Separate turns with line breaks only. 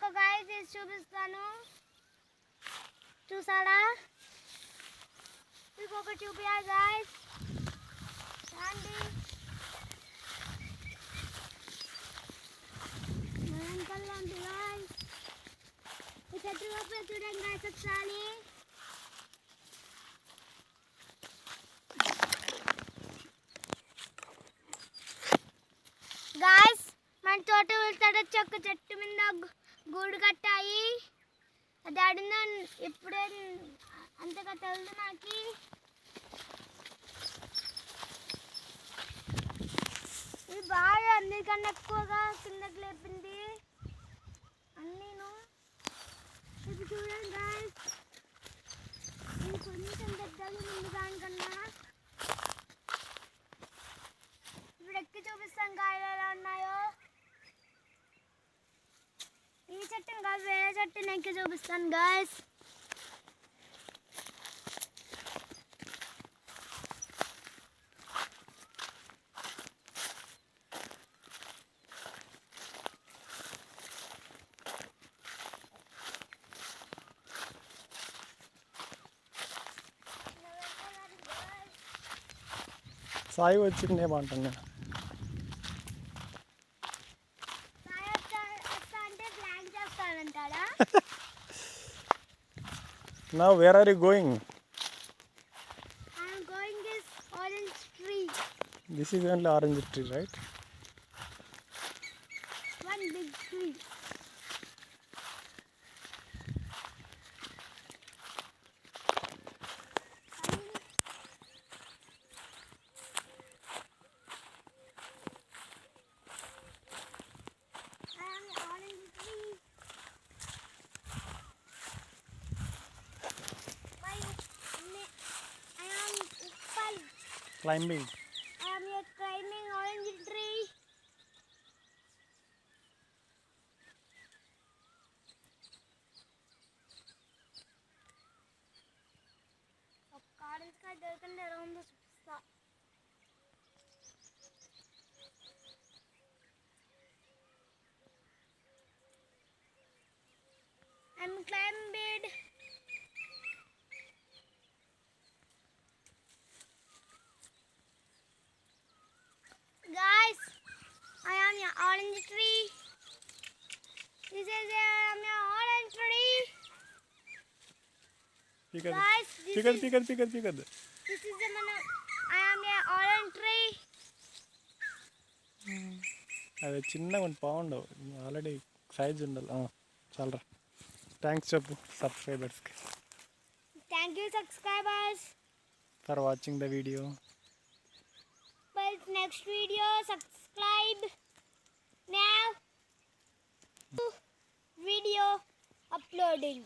మొక్క గాయస్ తీసి చూపిస్తాను. చూసారా? మీకు ఒక చూపియాలి గాయస్. రండి. మనంకల్లాంటి గాయస్. ఈ చెట్టు లోపల చూడండి గాయస్ ఒకసారి. గాయస్ మన తోట తడొచ్చి ఒక చెట్టు మీద గూడు కట్టాయి. అది ఆడిన ఇప్పుడే అంతగా తెలుసు నాకు. ఇది బాగా అందరికన్నా ఎక్కువగా కిందకి లేపింది అన్నీను. ఇది చూడండి గాయస్, ఇది కొంచెం పెద్దగా ఉంది దానికన్నా. ఇప్పుడు ఎక్కి చూపిస్తాను కాయలు ఎలా ఉన్నాయో. ఈ చెట్టుని కాదు వేరే చెట్టుని ఎక్కి చూపిస్తాను గాయస్.
సాయి వచ్చిందేమంటున్నా. Now where are you going?
I am going this orange tree.
This is only orange tree, right?
One big tree.
Climbing.
I am here climbing orange tree. Orange sky దొరకండి అరౌండ్ చూపిస్తా. I'm climbed. Guys, I am an orange tree. This is an orange tree. Guys,
Pick it.
This is I am an orange tree.
అది చిన్నగా pound already size ఉండాలి. చాలరా. Thanks చెప్పు సబ్స్క్రైబర్స్కి.
Thank you subscribers
for watching the video.
Well, next video subscribe now. Video uploading.